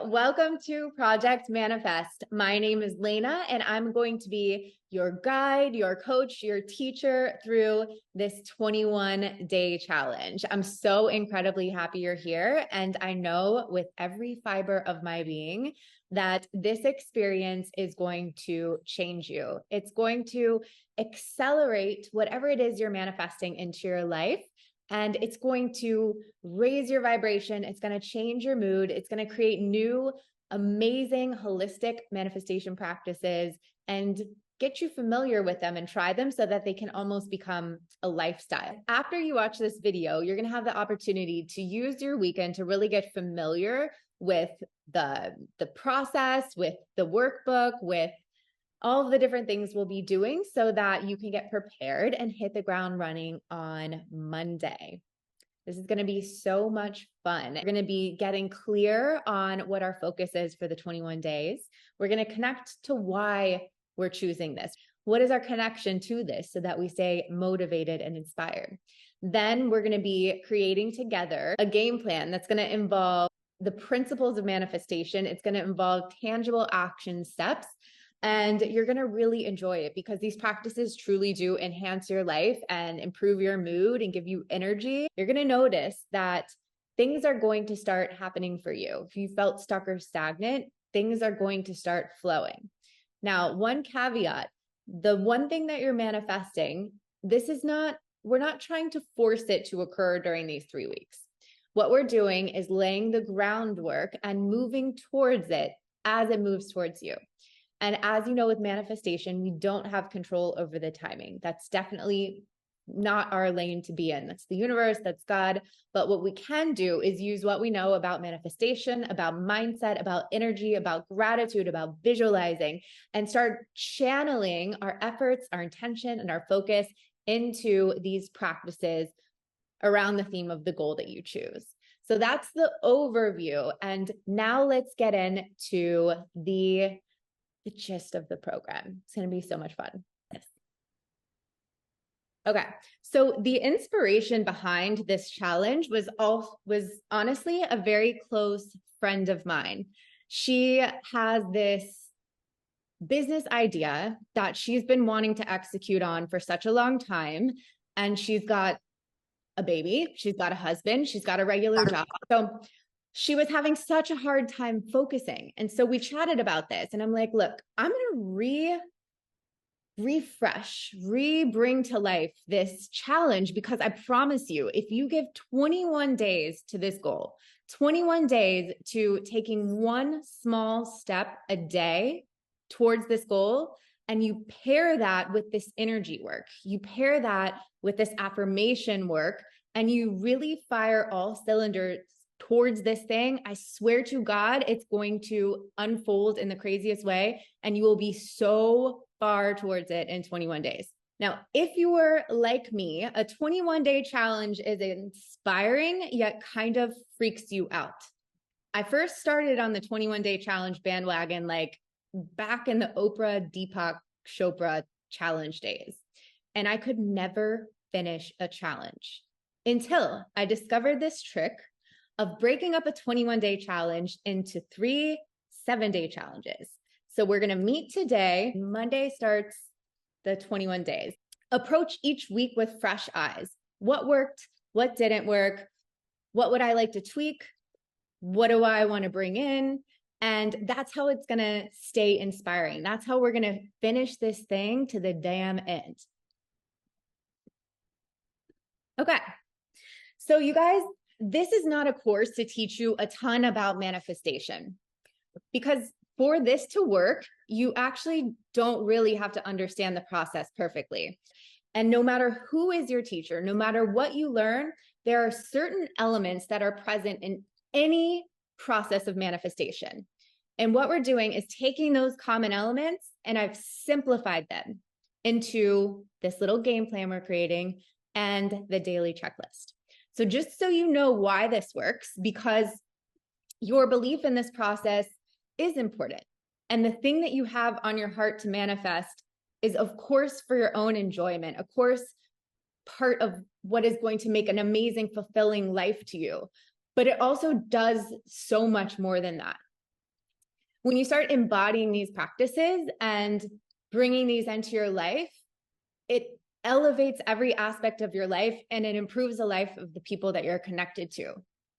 welcome to Project Manifest. My name is Lena, and I'm going to be your guide, your coach, your teacher through this 21-day challenge. I'm so incredibly happy you're here, and I know with every fiber of my being that this experience is going to change you. It's going to accelerate whatever it is you're manifesting into your life. And it's going to raise your vibration. It's going to change your mood. It's going to create new, amazing, holistic manifestation practices and get you familiar with them and try them so that they can almost become a lifestyle. After you watch this video, you're going to have the opportunity to use your weekend to really get familiar with the process, with the workbook, with all of the different things we'll be doing so that you can get prepared and hit the ground running on Monday. This is going to be so much fun. We're going to be getting clear on what our focus is for the 21 days. We're going to connect to why we're choosing this. What is our connection to this so that we stay motivated and inspired? Then we're going to be creating together a game plan that's going to involve the principles of manifestation. It's going to involve tangible action steps. And you're going to really enjoy it because these practices truly do enhance your life and improve your mood and give you energy. You're going to notice that things are going to start happening for you. If you felt stuck or stagnant, things are going to start flowing. Now, one caveat, the one thing that you're manifesting, we're not trying to force it to occur during these 3 weeks. What we're doing is laying the groundwork and moving towards it as it moves towards you. And as you know, with manifestation, we don't have control over the timing. That's definitely not our lane to be in. That's the universe, that's God. But what we can do is use what we know about manifestation, about mindset, about energy, about gratitude, about visualizing, and start channeling our efforts, our intention, and our focus into these practices around the theme of the goal that you choose. So that's the overview. And now let's get into the gist of the program. It's going to be so much fun. Yes. Okay. So the inspiration behind this challenge was honestly a very close friend of mine. She has this business idea that she's been wanting to execute on for such a long time. And she's got a baby, she's got a husband, she's got a regular job. So she was having such a hard time focusing. And so we chatted about this and I'm like, look, I'm going to bring to life this challenge because I promise you, if you give 21 days to this goal, 21 days to taking one small step a day towards this goal, and you pair that with this energy work, you pair that with this affirmation work, and you really fire all cylinders towards this thing, I swear to God, it's going to unfold in the craziest way, and you will be so far towards it in 21 days. Now, if you were like me, a 21-day challenge is inspiring, yet kind of freaks you out. I first started on the 21-day challenge bandwagon, like back in the Oprah Deepak Chopra challenge days. And I could never finish a challenge until I discovered this trick of breaking up a 21-day challenge into 3 7-day challenges. So we're going to meet today. Monday starts the 21 days. Approach each week with fresh eyes. What worked? What didn't work? What would I like to tweak? What do I want to bring in? And that's how it's going to stay inspiring. That's how we're going to finish this thing to the damn end. Okay. So you guys, this is not a course to teach you a ton about manifestation, because for this to work, you actually don't really have to understand the process perfectly. And no matter who is your teacher, no matter what you learn, there are certain elements that are present in any process of manifestation. And what we're doing is taking those common elements, and I've simplified them into this little game plan we're creating and the daily checklist. So just so you know why this works, because your belief in this process is important. And the thing that you have on your heart to manifest is, of course, for your own enjoyment, of course, part of what is going to make an amazing, fulfilling life to you. But it also does so much more than that. When you start embodying these practices and bringing these into your life, it elevates every aspect of your life and it improves the life of the people that you're connected to.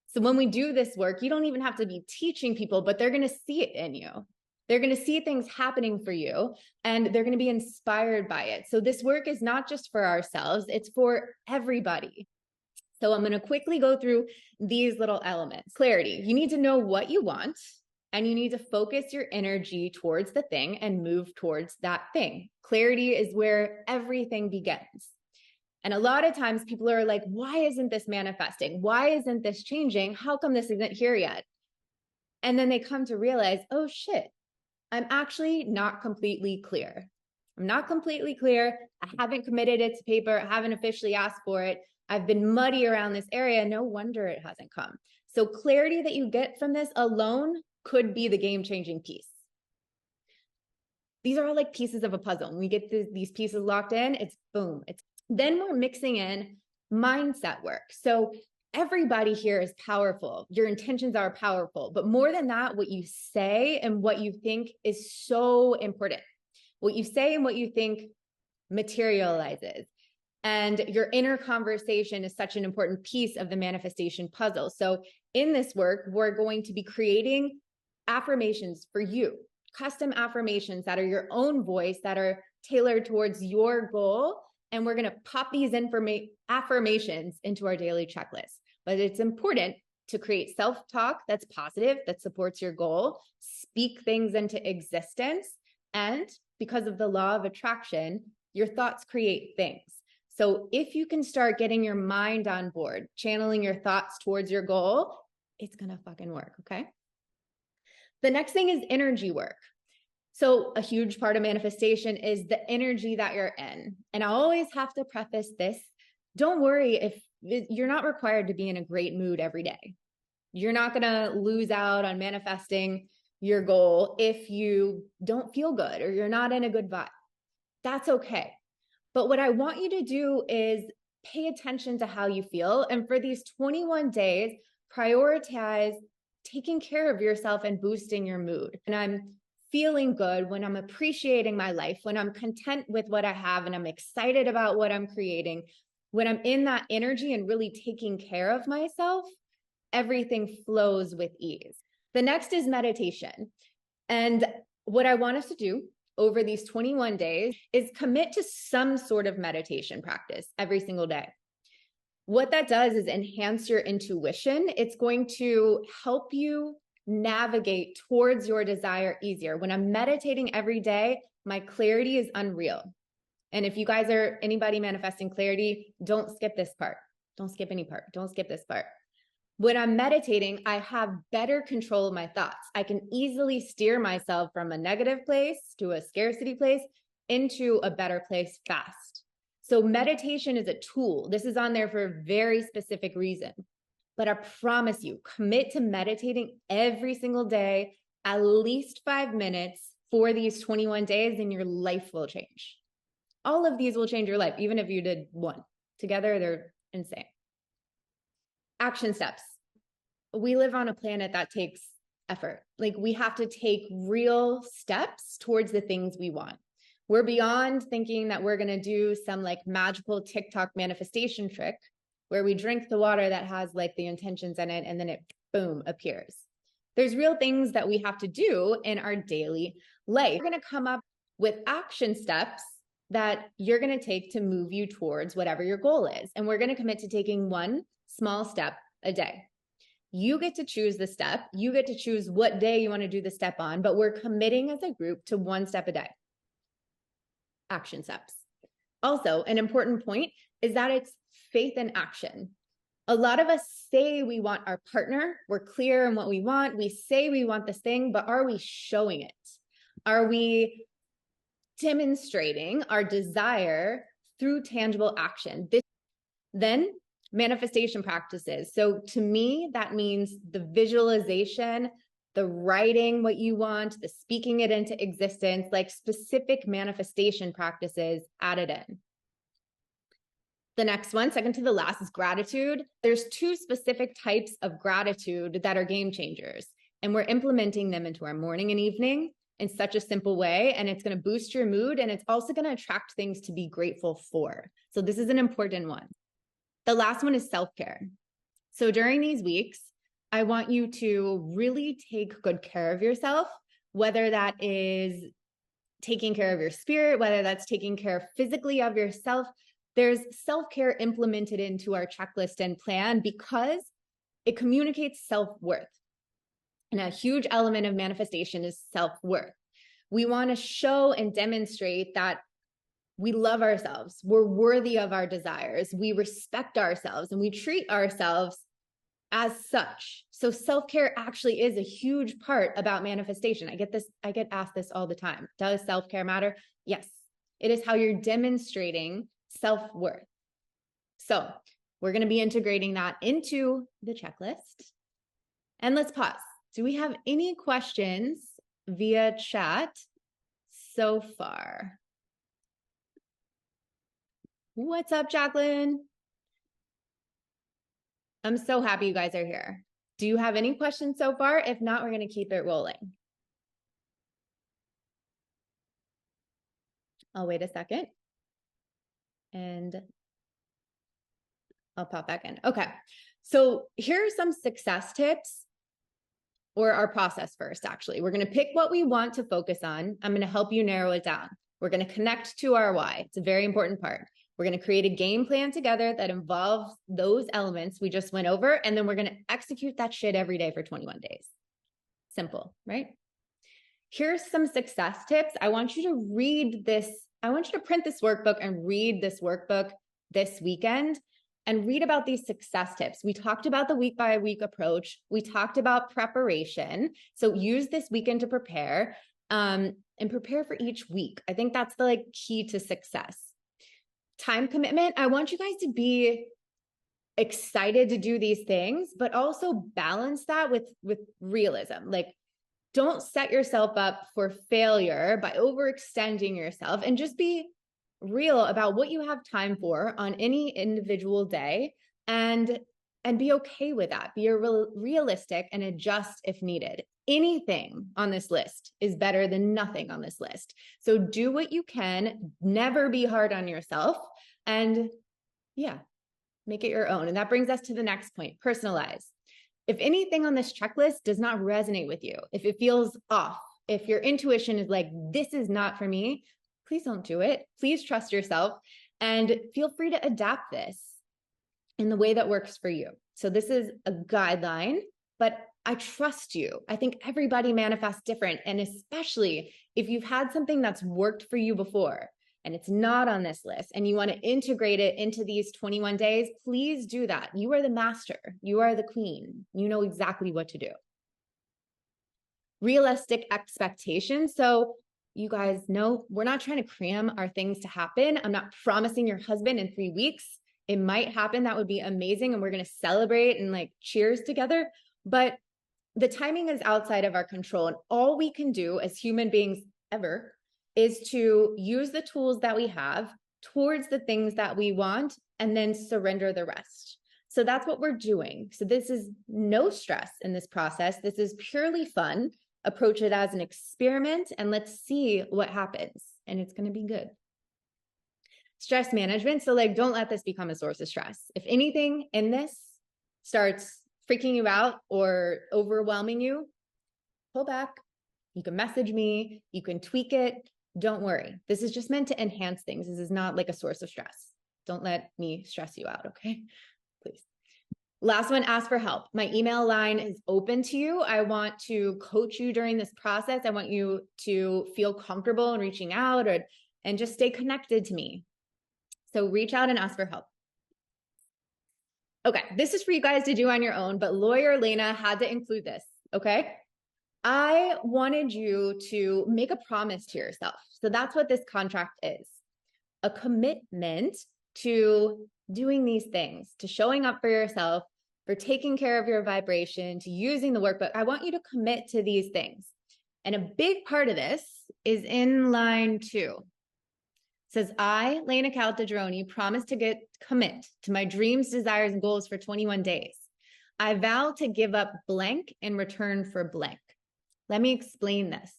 So when we do this work, you don't even have to be teaching people, but they're going to see it in you. They're going to see things happening for you and they're going to be inspired by it. So this work is not just for ourselves, it's for everybody. So I'm going to quickly go through these little elements. Clarity. You need to know what you want and you need to focus your energy towards the thing and move towards that thing. Clarity is where everything begins. And a lot of times people are like, why isn't this manifesting? Why isn't this changing? How come this isn't here yet? And then they come to realize, oh shit, I'm actually not completely clear. I'm not completely clear. I haven't committed it to paper. I haven't officially asked for it. I've been muddy around this area. No wonder it hasn't come. So clarity that you get from this alone could be the game-changing piece. These are all like pieces of a puzzle. When we get these pieces locked in, it's boom. Then we're mixing in mindset work. So everybody here is powerful. Your intentions are powerful, but more than that, what you say and what you think is so important. What you say and what you think materializes. And your inner conversation is such an important piece of the manifestation puzzle. So in this work, we're going to be creating affirmations for you, custom affirmations that are your own voice, that are tailored towards your goal. And we're going to pop these affirmations into our daily checklist. But it's important to create self-talk that's positive, that supports your goal, speak things into existence. And because of the law of attraction, your thoughts create things. So if you can start getting your mind on board, channeling your thoughts towards your goal, it's going to fucking work, okay? The next thing is energy work. So a huge part of manifestation is the energy that you're in. And I always have to preface this. Don't worry if you're not required to be in a great mood every day. You're not going to lose out on manifesting your goal if you don't feel good or you're not in a good vibe. That's okay. But what I want you to do is pay attention to how you feel. And for these 21 days, prioritize taking care of yourself and boosting your mood. And I'm feeling good, when I'm appreciating my life, when I'm content with what I have and I'm excited about what I'm creating, when I'm in that energy and really taking care of myself, everything flows with ease. The next is meditation. And what I want us to do over these 21 days is commit to some sort of meditation practice every single day. What that does is enhance your intuition. It's going to help you navigate towards your desire easier. When I'm meditating every day, my clarity is unreal. And if you guys are anybody manifesting clarity, don't skip this part. Don't skip any part. Don't skip this part. When I'm meditating, I have better control of my thoughts. I can easily steer myself from a negative place to a scarcity place into a better place fast. So meditation is a tool. This is on there for a very specific reason. But I promise you, commit to meditating every single day, at least 5 minutes for these 21 days, and your life will change. All of these will change your life, even if you did one. Together, they're insane. Action steps. We live on a planet that takes effort. Like, we have to take real steps towards the things we want. We're beyond thinking that we're going to do some like magical TikTok manifestation trick where we drink the water that has like the intentions in it and then it boom appears. There's real things that we have to do in our daily life. We're going to come up with action steps that you're going to take to move you towards whatever your goal is. And we're going to commit to taking one small step a day. You get to choose the step. You get to choose what day you want to do the step on, but we're committing as a group to one step a day. Action steps. Also, an important point is that it's faith in action. A lot of us say we want our partner. We're clear in what we want. We say we want this thing, but are we showing it? Are we demonstrating our desire through tangible action? Then manifestation practices. So to me, that means the visualization, the writing what you want, the speaking it into existence, like specific manifestation practices added in. The next one, second to the last, is gratitude. There's 2 specific types of gratitude that are game changers. and we're implementing them into our morning and evening in such a simple way. And it's going to boost your mood. And it's also going to attract things to be grateful for. So this is an important one. The last one is self-care. So during these weeks, I want you to really take good care of yourself, whether that is taking care of your spirit, whether that's taking care physically of yourself. There's self-care implemented into our checklist and plan because it communicates self-worth. And a huge element of manifestation is self-worth. We want to show and demonstrate that we love ourselves, we're worthy of our desires, we respect ourselves, and we treat ourselves as such. So self-care actually is a huge part about manifestation. I get asked this all the time. Does self-care matter? Yes, it is how you're demonstrating self-worth. So we're going to be integrating that into the checklist. And let's pause. Do we have any questions via chat so far? What's up, Jacqueline? I'm so happy you guys are here. Do you have any questions so far? If not, we're going to keep it rolling. I'll wait a second and I'll pop back in. Okay. So here are some success tips, or our process first, actually. We're going to pick what we want to focus on. I'm going to help you narrow it down. We're going to connect to our why. It's a very important part. We're going to create a game plan together that involves those elements we just went over, and then we're going to execute that shit every day for 21 days. Simple, right? Here's some success tips. I want you to read this. I want you to print this workbook and read this workbook this weekend and read about these success tips. We talked about the week by week approach. We talked about preparation. So use this weekend to prepare and prepare for each week. I think that's the key to success. Time commitment. I want you guys to be excited to do these things, but also balance that with realism. Don't set yourself up for failure by overextending yourself, and just be real about what you have time for on any individual day, and be okay with that. Be realistic and adjust if needed. Anything on this list is better than nothing on this list. So do what you can, never be hard on yourself, and make it your own. And that brings us to the next point, personalize. If anything on this checklist does not resonate with you, if it feels off, if your intuition is like, this is not for me, please don't do it. Please trust yourself and feel free to adapt this in the way that works for you. So this is a guideline, but I trust you. I think everybody manifests different. And especially if you've had something that's worked for you before and it's not on this list and you want to integrate it into these 21 days, please do that. You are the master. You are the queen. You know exactly what to do. Realistic expectations. So you guys know we're not trying to cram our things to happen. I'm not promising your husband in 3 weeks. It might happen. That would be amazing. And we're going to celebrate and cheers together. But the timing is outside of our control. And all we can do as human beings ever is to use the tools that we have towards the things that we want and then surrender the rest. So that's what we're doing. So this is no stress in this process. This is purely fun. Approach it as an experiment and let's see what happens. And it's going to be good. Stress management. So don't let this become a source of stress. If anything in this starts freaking you out or overwhelming you, pull back. You can message me. You can tweak it. Don't worry. This is just meant to enhance things. This is not a source of stress. Don't let me stress you out. Okay, please. Last one, ask for help. My email line is open to you. I want to coach you during this process. I want you to feel comfortable in reaching out and just stay connected to me. So reach out and ask for help. Okay, this is for you guys to do on your own, but lawyer Lena had to include this, okay? I wanted you to make a promise to yourself. So that's what this contract is. A commitment to doing these things, to showing up for yourself, for taking care of your vibration, to using the workbook. I want you to commit to these things. And a big part of this is in line 2. It says, I, Lena Caltagirone, promise to commit to my dreams, desires, and goals for 21 days. I vow to give up blank in return for blank. Let me explain this.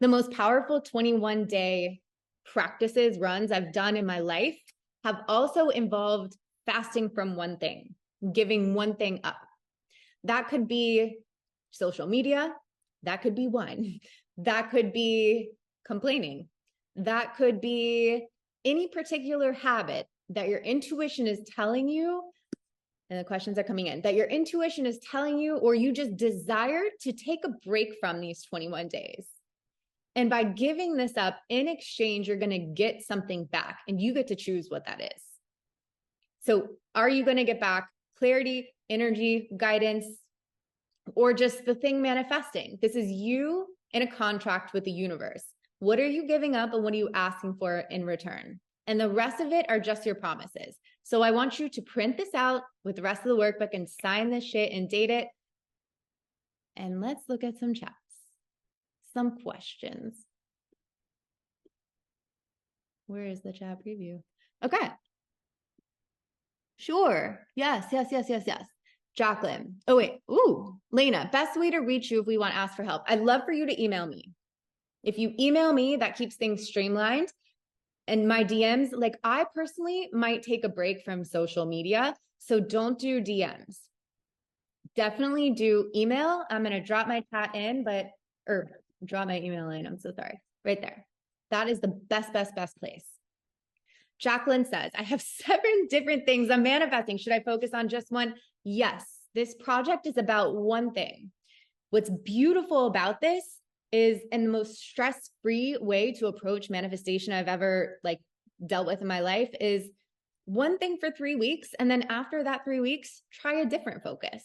The most powerful 21-day practices, runs I've done in my life have also involved fasting from one thing, giving one thing up. That could be social media. That could be wine. That could be complaining. That could be any particular habit that your intuition is telling you, and the questions are coming in, that your intuition is telling you, or you just desire to take a break from these 21 days. And by giving this up, in exchange, you're going to get something back, and you get to choose what that is. So are you going to get back clarity, energy, guidance, or just the thing manifesting? This is you in a contract with the universe. What are you giving up, and what are you asking for in return? And the rest of it are just your promises. So I want you to print this out with the rest of the workbook and sign this shit and date it. And let's look at some chats, some questions. Where is the chat preview? Okay. Sure. Yes. Jacqueline. Oh, wait. Ooh, Lena, best way to reach you if we want to ask for help. I'd love for you to email me. If you email me, that keeps things streamlined. And my DMs, like I personally might take a break from social media. So don't do DMs. Definitely do email. I'm going to drop my chat in, or drop my email in. I'm so sorry. Right there. That is the best place. Jacqueline says, I have 7 different things I'm manifesting. Should I focus on just one? Yes. This project is about one thing. What's beautiful about this is, and the most stress-free way to approach manifestation I've ever dealt with in my life, is one thing for 3 weeks. And then after that 3 weeks, try a different focus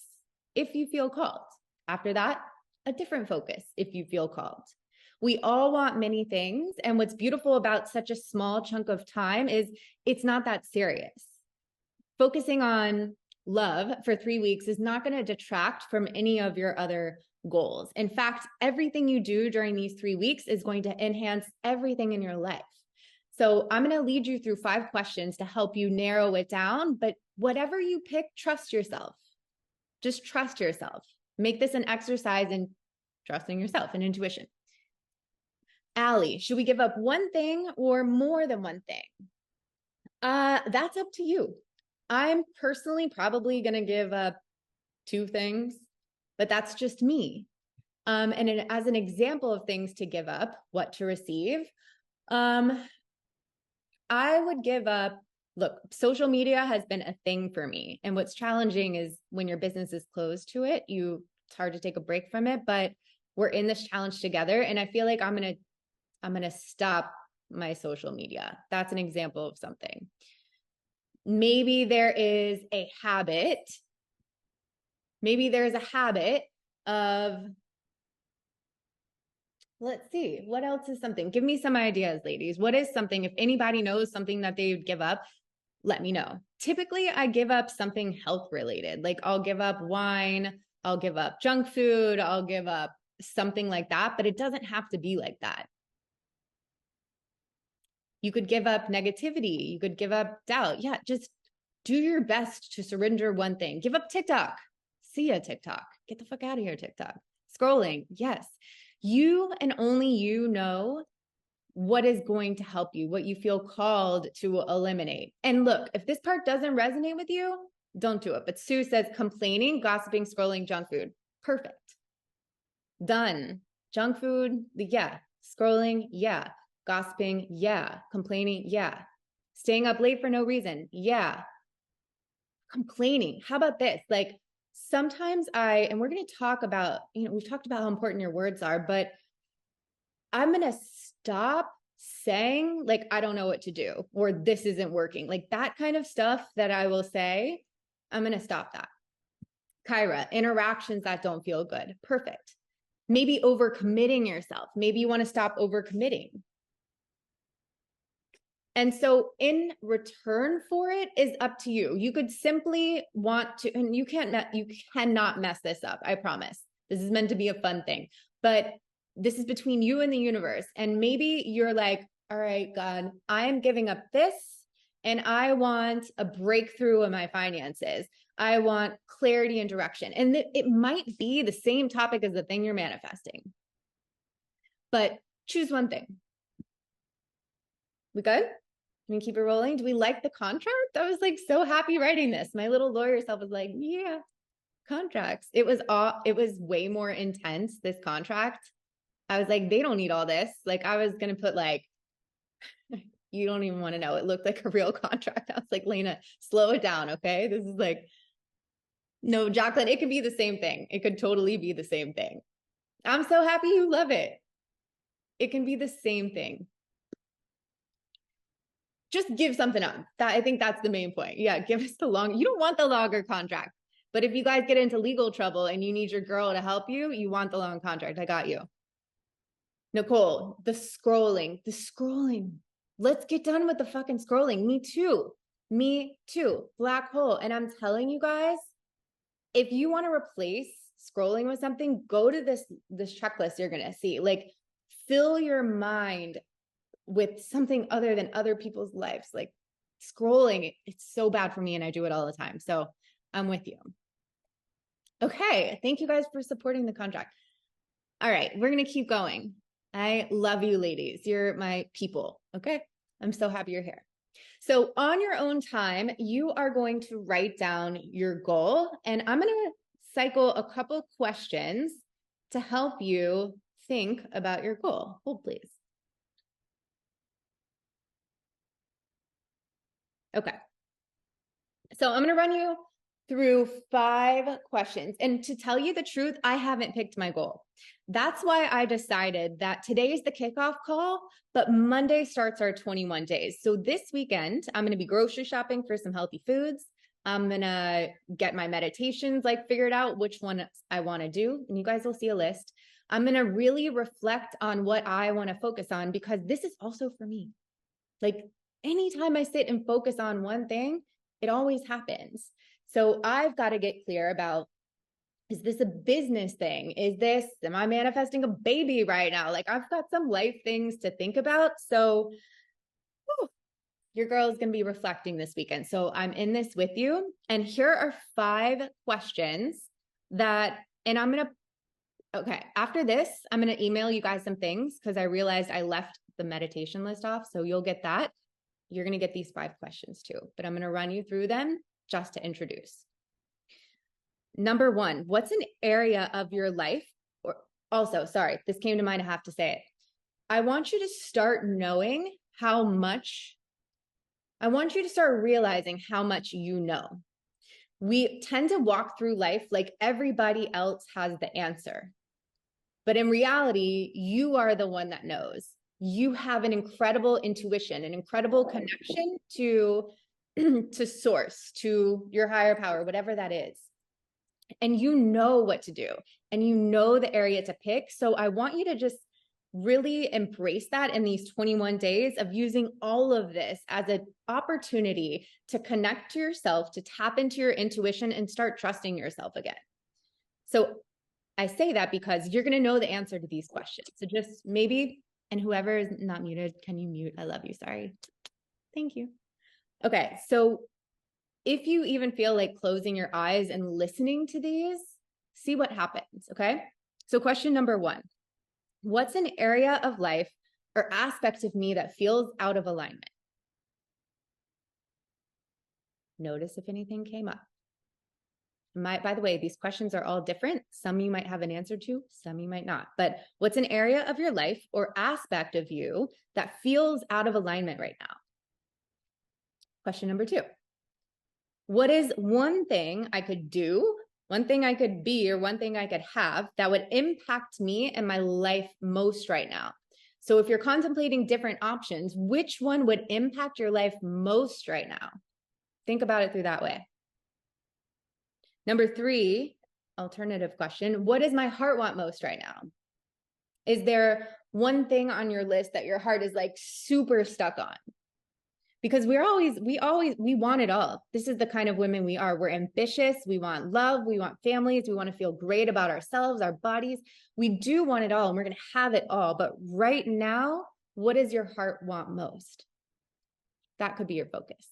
if you feel called. After that, a different focus if you feel called. We all want many things. And what's beautiful about such a small chunk of time is it's not that serious. Focusing on love for 3 weeks is not going to detract from any of your other goals. In fact, everything you do during these 3 weeks is going to enhance everything in your life. So I'm going to lead you through 5 questions to help you narrow it down. But whatever you pick, trust yourself. Just trust yourself. Make this an exercise in trusting yourself and intuition. Allie, should we give up one thing or more than one thing? That's up to you. I'm personally probably going to give up 2 things, but that's just me. As an example of things to give up, what to receive, I would give up, look, social media has been a thing for me. And what's challenging is when your business is closed to it, it's hard to take a break from it, but we're in this challenge together. And I feel like I'm going to stop my social media. That's an example of something. Maybe there is a habit. Maybe there's a habit of, let's see, what else is something? Give me some ideas, ladies. What is something, if anybody knows something that they would give up, let me know. Typically, I give up something health related. Like I'll give up wine, I'll give up junk food, I'll give up something like that, but it doesn't have to be like that. You could give up negativity. You could give up doubt. Yeah, just do your best to surrender one thing. Give up TikTok. See ya, TikTok. Get the fuck out of here, TikTok. Scrolling. Yes. You and only you know what is going to help you, what you feel called to eliminate. And look, if this part doesn't resonate with you, don't do it. But Sue says complaining, gossiping, scrolling, junk food. Perfect. Done. Junk food. Yeah. Scrolling. Yeah. Gossiping, yeah. Complaining, yeah. Staying up late for no reason, yeah. Complaining, how about this? Like sometimes and we're going to talk about, we've talked about how important your words are, but I'm going to stop saying like, I don't know what to do, or this isn't working. Like that kind of stuff that I will say, I'm going to stop that. Kyra, interactions that don't feel good. Perfect. Maybe overcommitting yourself. Maybe you want to stop overcommitting. And so in return for it is up to you. You could simply want to, and you cannot mess this up. I promise. This is meant to be a fun thing, but this is between you and the universe. And maybe you're like, all right, God, I'm giving up this and I want a breakthrough in my finances. I want clarity and direction. And it might be the same topic as the thing you're manifesting, but choose one thing. We good? Can we keep it rolling? Do we like the contract? I was like so happy writing this. My little lawyer self was like, yeah, contracts. It was way more intense, this contract. I was like, they don't need all this. Like, I was going to put like, you don't even want to know. It looked like a real contract. I was like, Lena, slow it down. Okay. This is like, no, Jacqueline, it could be the same thing. It could totally be the same thing. I'm so happy you love it. It can be the same thing. Just give something up. I think that's the main point. Yeah. Give us you don't want the longer contract, but if you guys get into legal trouble and you need your girl to help you, you want the long contract. I got you. Nicole, the scrolling. Let's get done with the fucking scrolling. Me too. Black hole. And I'm telling you guys, if you want to replace scrolling with something, go to this checklist you're going to see. Like, fill your mind with something other than other people's lives. Like, scrolling, it's so bad for me and I do it all the time. So I'm with you. Okay. Thank you guys for supporting the contract. All right. We're going to keep going. I love you, ladies. You're my people. Okay. I'm so happy you're here. So on your own time, you are going to write down your goal, and I'm going to cycle a couple questions to help you think about your goal. Hold, please. Okay. So I'm going to run you through 5 questions. And to tell you the truth, I haven't picked my goal. That's why I decided that today is the kickoff call, but Monday starts our 21 days. So this weekend, I'm going to be grocery shopping for some healthy foods. I'm going to get my meditations figured out, which one I want to do. And you guys will see a list. I'm going to really reflect on what I want to focus on, because this is also for me. Like, anytime I sit and focus on one thing, it always happens. So I've got to get clear about, is this a business thing? Am I manifesting a baby right now? Like, I've got some life things to think about. So your girl is going to be reflecting this weekend. So I'm in this with you. And here are 5 questions okay, after this, I'm going to email you guys some things, because I realized I left the meditation list off. So you'll get that. You're going to get these 5 questions too, but I'm going to run you through them just to introduce. Number 1, what's an area of your life, this came to mind, I have to say it. I want you to start realizing how much you know. We tend to walk through life like everybody else has the answer. But in reality, you are the one that knows. You have an incredible intuition, an incredible connection to source, to your higher power, whatever that is. And you know what to do, and you know the area to pick. So I want you to just really embrace that in these 21 days of using all of this as an opportunity to connect to yourself, to tap into your intuition and start trusting yourself again. So I say that because you're going to know the answer to these questions. So just maybe, and whoever is not muted, can you mute? I love you. Sorry. Thank you. Okay. So if you even feel like closing your eyes and listening to these, see what happens. Okay. So question number 1, what's an area of life or aspect of me that feels out of alignment? Notice if anything came up. By the way, these questions are all different. Some you might have an answer to, some you might not. But what's an area of your life or aspect of you that feels out of alignment right now? Question number 2. What is one thing I could do, one thing I could be, or one thing I could have that would impact me and my life most right now? So if you're contemplating different options, which one would impact your life most right now? Think about it through that way. Number 3, alternative question, what does my heart want most right now? Is there one thing on your list that your heart is like super stuck on? Because we want it all. This is the kind of women we are. We're ambitious. We want love. We want families. We want to feel great about ourselves, our bodies. We do want it all, and we're going to have it all. But right now, what does your heart want most? That could be your focus.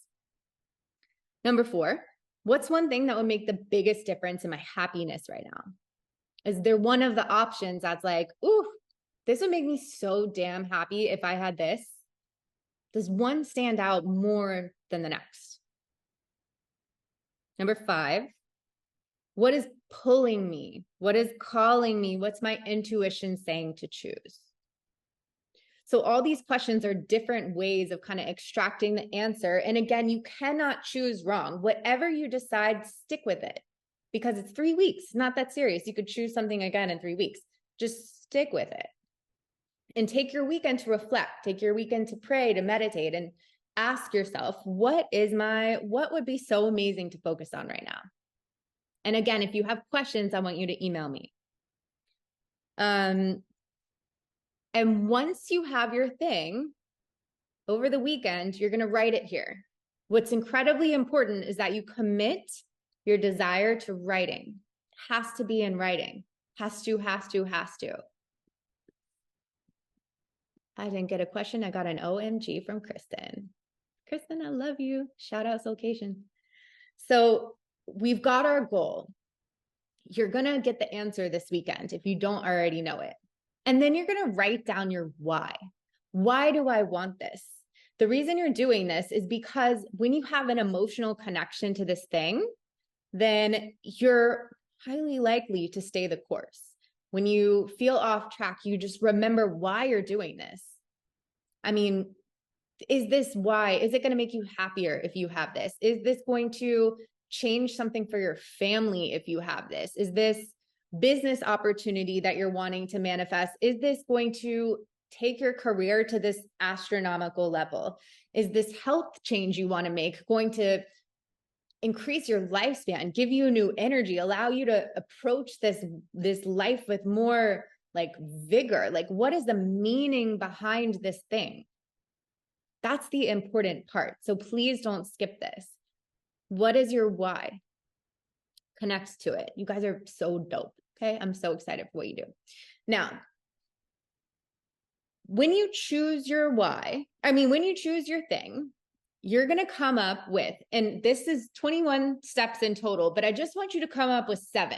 Number 4, what's one thing that would make the biggest difference in my happiness right now? Is there one of the options that's like, ooh, this would make me so damn happy if I had this? Does one stand out more than the next? Number 5, what is pulling me? What is calling me? What's my intuition saying to choose? So all these questions are different ways of kind of extracting the answer. And again, you cannot choose wrong. Whatever you decide, stick with it because it's 3 weeks. It's not that serious. You could choose something again in 3 weeks. Just stick with it. And take your weekend to reflect. Take your weekend to pray, to meditate, and ask yourself, what would be so amazing to focus on right now? And again, if you have questions, I want you to email me. And once you have your thing over the weekend, you're going to write it here. What's incredibly important is that you commit your desire to writing. It has to be in writing. Has to. I didn't get a question. I got an OMG from Kristen. Kristen, I love you. Shout out Soulcation. So we've got our goal. You're going to get the answer this weekend if you don't already know it. And then you're going to write down your why. Why do I want this? The reason you're doing this is because when you have an emotional connection to this thing, then you're highly likely to stay the course. When you feel off track, you just remember why you're doing this. I mean, is this why? Is it going to make you happier if you have this? Is this going to change something for your family if you have this? Is this business opportunity that you're wanting to manifest? Is this going to take your career to this astronomical level? Is this health change you want to make going to increase your lifespan, give you new energy, allow you to approach this life with more like vigor? Like, what is the meaning behind this thing? That's the important part. So please don't skip this. What is your why? Connects to it. You guys are so dope. Okay. I'm so excited for what you do. Now, when you choose your why, when you choose your thing, you're going to come up with, and this is 21 steps in total, but I just want you to come up with 7.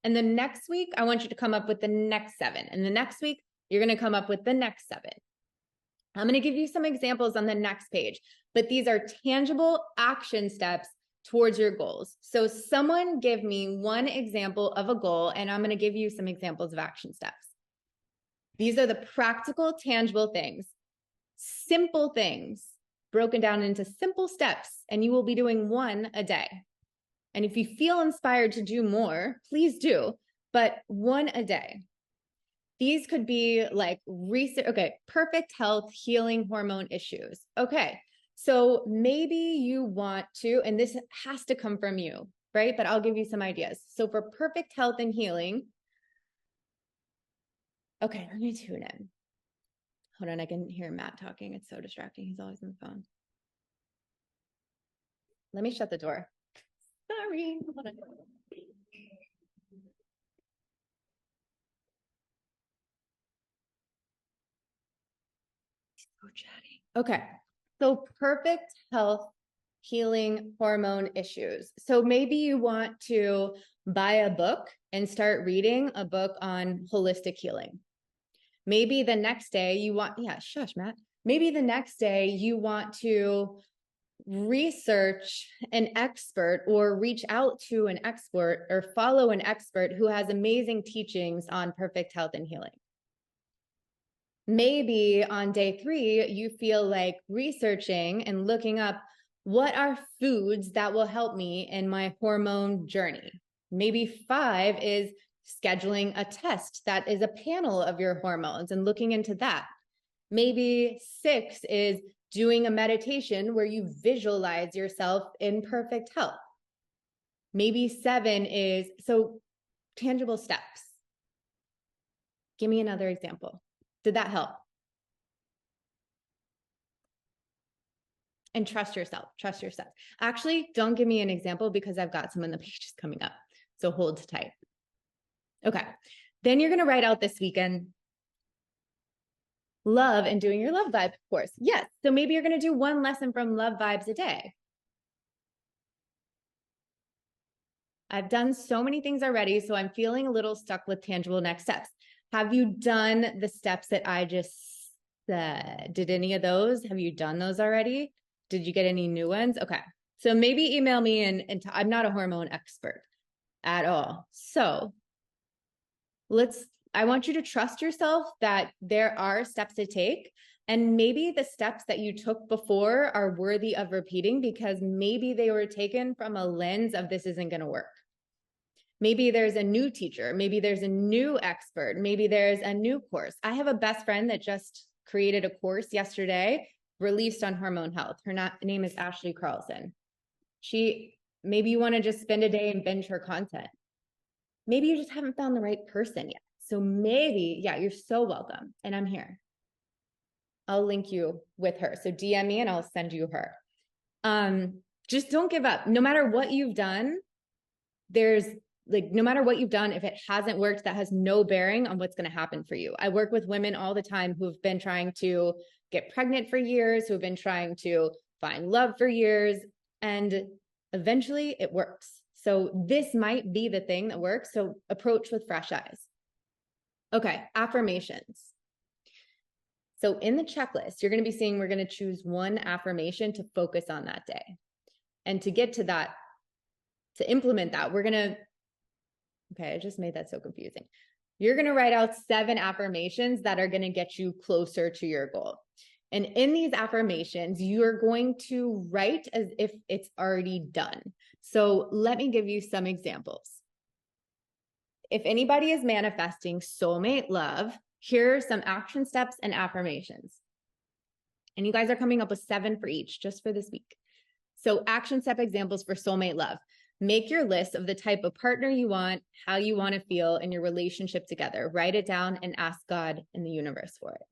And the next week, I want you to come up with the next 7. And the next week, you're going to come up with the next 7. I'm going to give you some examples on the next page, but these are tangible action steps towards your goals. So someone give me one example of a goal, and I'm going to give you some examples of action steps. These are the practical, tangible things, simple things broken down into simple steps, and you will be doing one a day. And if you feel inspired to do more, please do, but one a day. These could be like research. Okay, perfect health, healing hormone issues. Okay, so maybe you want to, and this has to come from you, right? But I'll give you some ideas. So for perfect health and healing, okay, let me tune in. Hold on, I can hear Matt talking. It's so distracting. He's always on the phone. Let me shut the door. Sorry. Hold on. So chatty. Okay, so perfect health, healing, hormone issues. So maybe you want to buy a book and start reading a book on holistic healing. Maybe the next day you want, shush, Matt. Maybe the next day you want to research an expert or reach out to an expert or follow an expert who has amazing teachings on perfect health and healing. Maybe on day 3, you feel like researching and looking up what are foods that will help me in my hormone journey. Maybe 5 is scheduling a test that is a panel of your hormones and looking into that. Maybe 6 is doing a meditation where you visualize yourself in perfect health. Maybe 7 is, so tangible steps. Give me another example. Did that help? And trust yourself, trust yourself. Actually, don't give me an example because I've got some in the pages coming up. So hold tight. Okay. Then you're going to write out this weekend Love and doing your love vibe course. Yes. So maybe you're going to do one lesson from Love Vibes a day. I've done so many things already, so I'm feeling a little stuck with tangible next steps. Have you done the steps that I just said? Did any of those? Have you done those already? Did you get any new ones? Okay. So maybe email me and I'm not a hormone expert at all. So I want you to trust yourself that there are steps to take. And maybe the steps that you took before are worthy of repeating because maybe they were taken from a lens of this isn't going to work. Maybe there's a new teacher. Maybe there's a new expert. Maybe there's a new course. I have a best friend that just created a course yesterday, released on hormone health. Her name is Ashley Carlson. Maybe you want to just spend a day and binge her content. Maybe you just haven't found the right person yet. So maybe, yeah, you're so welcome. And I'm here. I'll link you with her. So DM me and I'll send you her. Just don't give up. No matter what you've done, no matter what you've done, if it hasn't worked, that has no bearing on what's going to happen for you. I work with women all the time who've been trying to get pregnant for years, who've been trying to find love for years, and eventually it works. So this might be the thing that works. So approach with fresh eyes. Okay, affirmations. So in the checklist, you're going to be seeing we're going to choose one affirmation to focus on that day. And to get to that, to implement that, okay, I just made that so confusing. You're going to write out 7 affirmations that are going to get you closer to your goal. And in these affirmations, you're going to write as if it's already done. So let me give you some examples. If anybody is manifesting soulmate love, here are some action steps and affirmations. And you guys are coming up with 7 for each, just for this week. So action step examples for soulmate love. Make your list of the type of partner you want, how you want to feel in your relationship together. Write it down and ask God and the universe for it.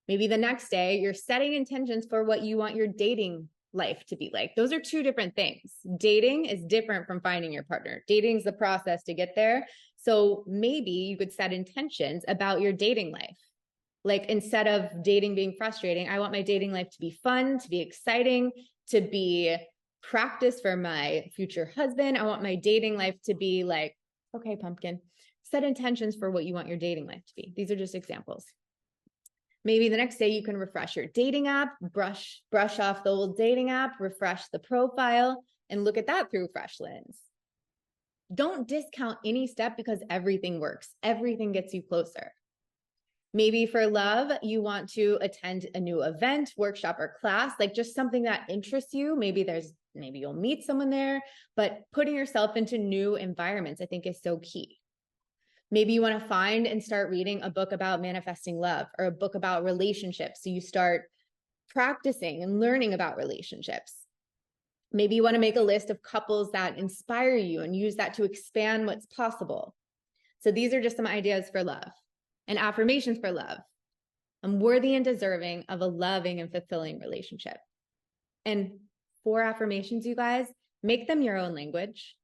Maybe the next day, you're setting intentions for what you want your dating life to be like. Those are 2 different things. Dating is different from finding your partner. Dating is the process to get there. So maybe you could set intentions about your dating life. Like instead of dating being frustrating, I want my dating life to be fun, to be exciting, to be practice for my future husband. I want my dating life to be like, okay, pumpkin, set intentions for what you want your dating life to be. These are just examples. Maybe the next day you can refresh your dating app, brush off the old dating app, refresh the profile, and look at that through a fresh lens. Don't discount any step because everything works. Everything gets you closer. Maybe for love, you want to attend a new event, workshop, or class, like just something that interests you. Maybe you'll meet someone there, but putting yourself into new environments, I think is so key. Maybe you want to find and start reading a book about manifesting love or a book about relationships. So you start practicing and learning about relationships. Maybe you want to make a list of couples that inspire you and use that to expand what's possible. So these are just some ideas for love and affirmations for love. I'm worthy and deserving of a loving and fulfilling relationship. And 4 affirmations, you guys, make them your own language.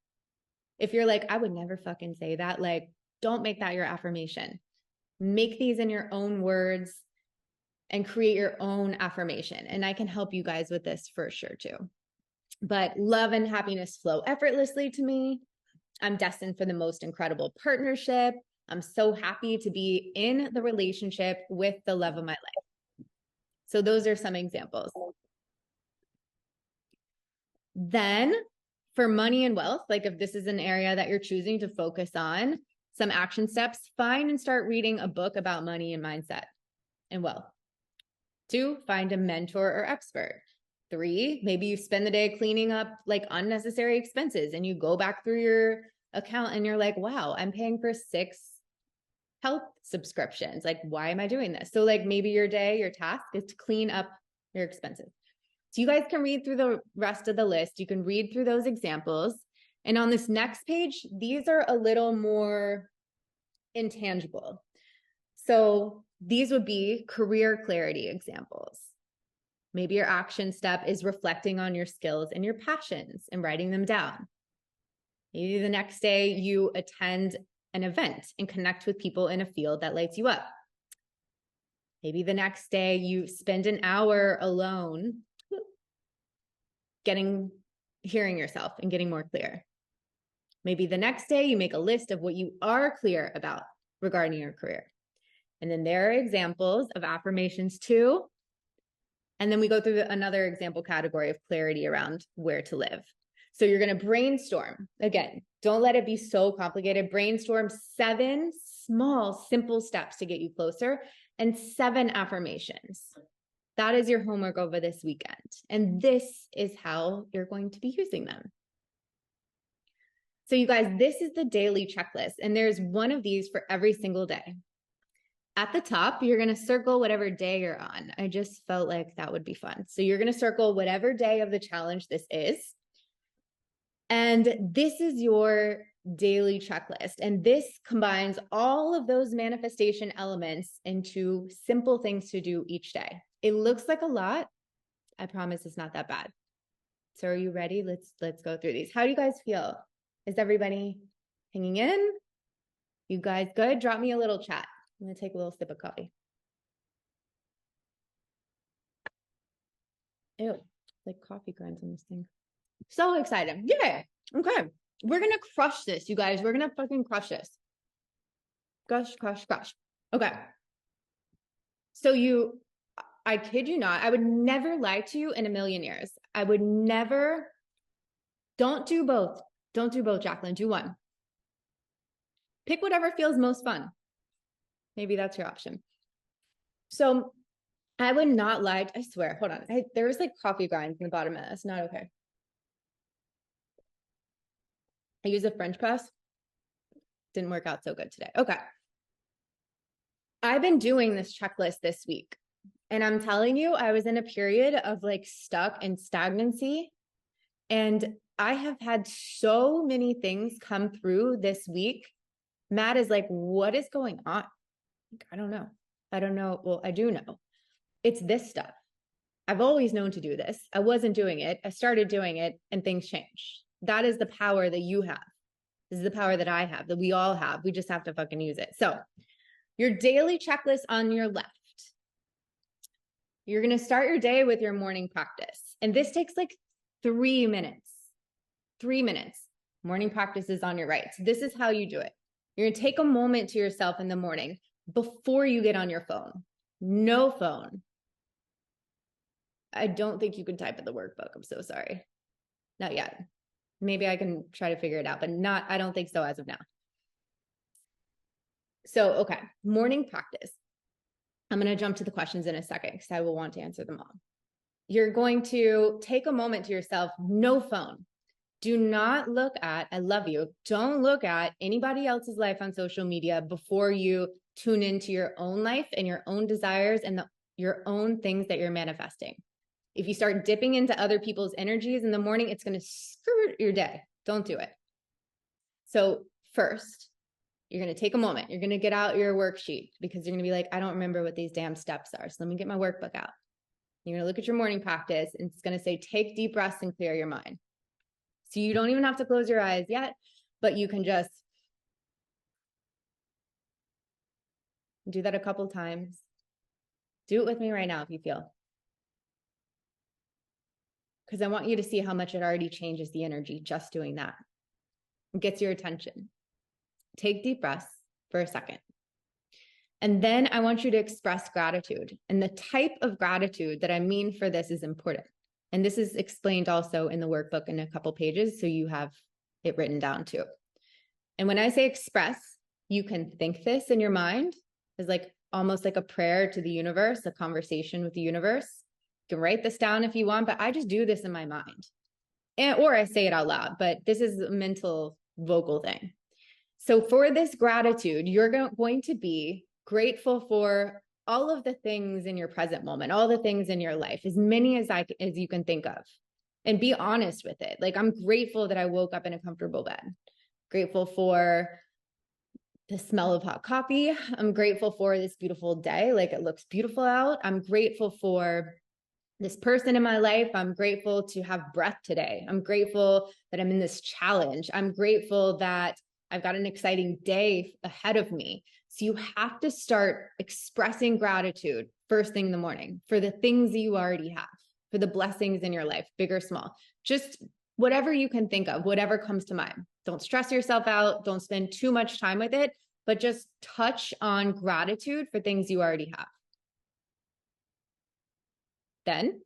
If you're like, I would never fucking say that, like, don't make that your affirmation. Make these in your own words and create your own affirmation. And I can help you guys with this for sure too. But love and happiness flow effortlessly to me. I'm destined for the most incredible partnership. I'm so happy to be in the relationship with the love of my life. So those are some examples. Then for money and wealth, like if this is an area that you're choosing to focus on, some action steps, find and start reading a book about money and mindset and wealth. 2, find a mentor or expert. 3, maybe you spend the day cleaning up like unnecessary expenses and you go back through your account and you're like, wow, I'm paying for 6 health subscriptions. Like, why am I doing this? So like maybe your task is to clean up your expenses. So you guys can read through the rest of the list. You can read through those examples. And on this next page, these are a little more intangible. So these would be career clarity examples. Maybe your action step is reflecting on your skills and your passions and writing them down. Maybe the next day you attend an event and connect with people in a field that lights you up. Maybe the next day you spend an hour alone hearing yourself and getting more clear. Maybe the next day you make a list of what you are clear about regarding your career. And then there are examples of affirmations too. And then we go through another example category of clarity around where to live. So you're going to brainstorm. Again, don't let it be so complicated. Brainstorm 7 small, simple steps to get you closer and 7 affirmations. That is your homework over this weekend. And this is how you're going to be using them. So you guys, this is the daily checklist. And there's one of these for every single day. At the top, you're going to circle whatever day you're on. I just felt like that would be fun. So you're going to circle whatever day of the challenge this is. And this is your daily checklist. And this combines all of those manifestation elements into simple things to do each day. It looks like a lot. I promise it's not that bad. So are you ready? Let's go through these. How do you guys feel? Is everybody hanging in? You guys good? Drop me a little chat. I'm going to take a little sip of coffee. Ew, like coffee grinds on this thing. So excited. Yeah. Okay. We're going to crush this, you guys. We're going to fucking crush this. Crush, crush, crush. Okay. So I kid you not, I would never lie to you in a million years. I would never, don't do both. Don't do both, Jacqueline. Do one. Pick whatever feels most fun. Maybe that's your option. So I would not lie. I swear, hold on. There was like coffee grinds in the bottom of this. Not okay. I used a French press. Didn't work out so good today. Okay. I've been doing this checklist this week. And I'm telling you, I was in a period of like stuck in stagnancy. And I have had so many things come through this week. Matt is like, what is going on? I don't know. I don't know. Well, I do know. It's this stuff. I've always known to do this. I wasn't doing it. I started doing it and things changed. That is the power that you have. This is the power that I have, that we all have. We just have to fucking use it. So your daily checklist on your left. You're going to start your day with your morning practice. And this takes like 3 minutes. 3 minutes. Morning practice is on your right. So this is how you do it. You're going to take a moment to yourself in the morning before you get on your phone. No phone. I don't think you can type in the workbook. I'm so sorry. Not yet. Maybe I can try to figure it out, but I don't think so as of now. So, okay, morning practice. I'm going to jump to the questions in a second because I will want to answer them all. You're going to take a moment to yourself, no phone. Do not look at, I love you, don't look at anybody else's life on social media before you tune into your own life and your own desires and your own things that you're manifesting. If you start dipping into other people's energies in the morning, it's going to screw your day. Don't do it. So first, you're going to take a moment. You're going to get out your worksheet because you're going to be like, I don't remember what these damn steps are. So let me get my workbook out. You're going to look at your morning practice and it's going to say, take deep breaths and clear your mind. So you don't even have to close your eyes yet, but you can just do that a couple times. Do it with me right now if you feel. Because I want you to see how much it already changes the energy just doing that. It gets your attention. Take deep breaths for a second. And then I want you to express gratitude. And the type of gratitude that I mean for this is important. And this is explained also in the workbook in a couple pages, so you have it written down too. And when I say express, you can think this in your mind as like almost like a prayer to the universe, a conversation with the universe. You can write this down if you want, but I just do this in my mind. Or I say it out loud, but this is a mental vocal thing. So for this gratitude, you're going to be grateful for all of the things in your present moment, all the things in your life, as many as you can think of, and be honest with it. Like, I'm grateful that I woke up in a comfortable bed. Grateful for the smell of hot coffee. I'm grateful for this beautiful day. Like, it looks beautiful out. I'm grateful for this person in my life. I'm grateful to have breath today. I'm grateful that I'm in this challenge. I'm grateful that I've got an exciting day ahead of me. So you have to start expressing gratitude first thing in the morning for the things that you already have, for the blessings in your life, big or small. Just whatever you can think of, whatever comes to mind. Don't stress yourself out. Don't spend too much time with it, but just touch on gratitude for things you already have. Then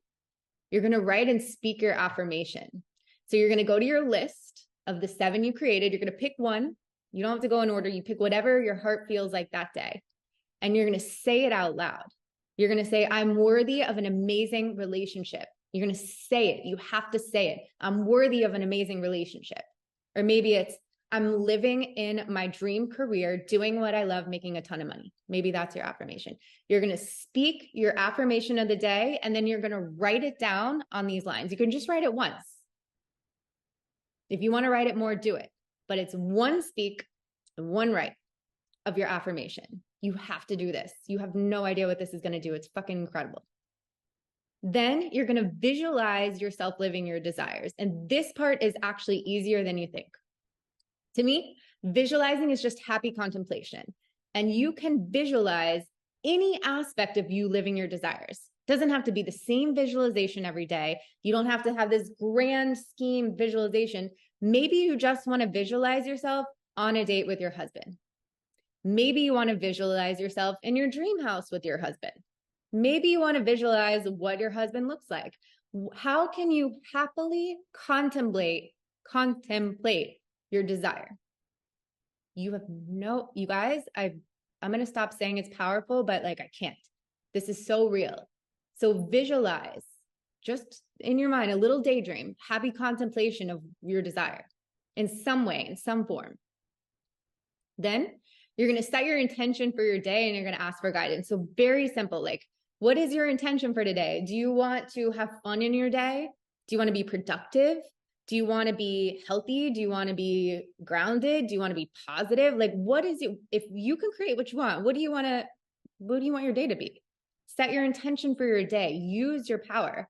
you're going to write and speak your affirmation. So you're going to go to your list of the 7 you created. You're going to pick one. You don't have to go in order. You pick whatever your heart feels like that day. And you're going to say it out loud. You're going to say, I'm worthy of an amazing relationship. You're going to say it. You have to say it. I'm worthy of an amazing relationship. Or maybe it's, I'm living in my dream career, doing what I love, making a ton of money. Maybe that's your affirmation. You're going to speak your affirmation of the day, and then you're going to write it down on these lines. You can just write it once. If you want to write it more, do it. But it's one speak and one write of your affirmation. You have to do this. You have no idea what this is going to do. It's fucking incredible. Then you're going to visualize yourself living your desires. And this part is actually easier than you think. To me, visualizing is just happy contemplation. And you can visualize any aspect of you living your desires. It doesn't have to be the same visualization every day. You don't have to have this grand scheme visualization. Maybe you just want to visualize yourself on a date with your husband. Maybe you want to visualize yourself in your dream house with your husband. Maybe you want to visualize what your husband looks like. How can you happily contemplate your desire? You guys, I'm going to stop saying it's powerful, but like, I can't. This is so real. So visualize just in your mind, a little daydream, happy contemplation of your desire in some way, in some form. Then you're going to set your intention for your day and you're going to ask for guidance. So very simple. Like, what is your intention for today? Do you want to have fun in your day? Do you want to be productive? Do you want to be healthy? Do you want to be grounded? Do you want to be positive? Like, what is it? If you can create what you want, what do you want your day to be? Set your intention for your day. Use your power.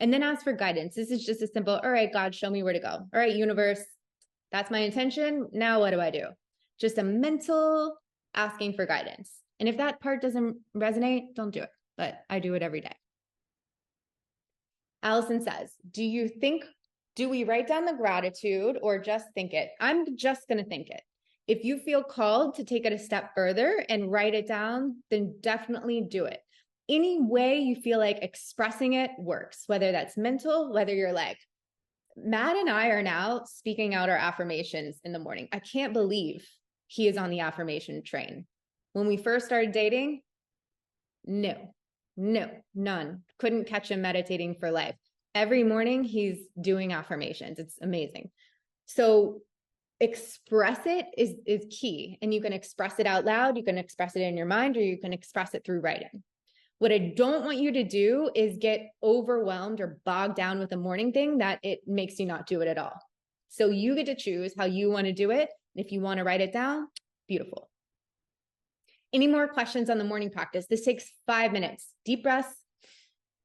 And then ask for guidance. This is just a simple, all right, God, show me where to go. All right, universe, that's my intention. Now what do I do? Just a mental asking for guidance. And if that part doesn't resonate, don't do it. But I do it every day. Allison says, do we write down the gratitude or just think it? I'm just going to think it. If you feel called to take it a step further and write it down, then definitely do it. Any way you feel like expressing it works, whether that's mental, whether you're like, Matt and I are now speaking out our affirmations in the morning. I can't believe he is on the affirmation train. When we first started dating, none. Couldn't catch him meditating for life. Every morning he's doing affirmations. It's amazing. So express it is key. And you can express it out loud. You can express it in your mind, or you can express it through writing. What I don't want you to do is get overwhelmed or bogged down with a morning thing that it makes you not do it at all. So you get to choose how you want to do it. If you want to write it down, beautiful. Any more questions on the morning practice? This takes 5 minutes. Deep breaths.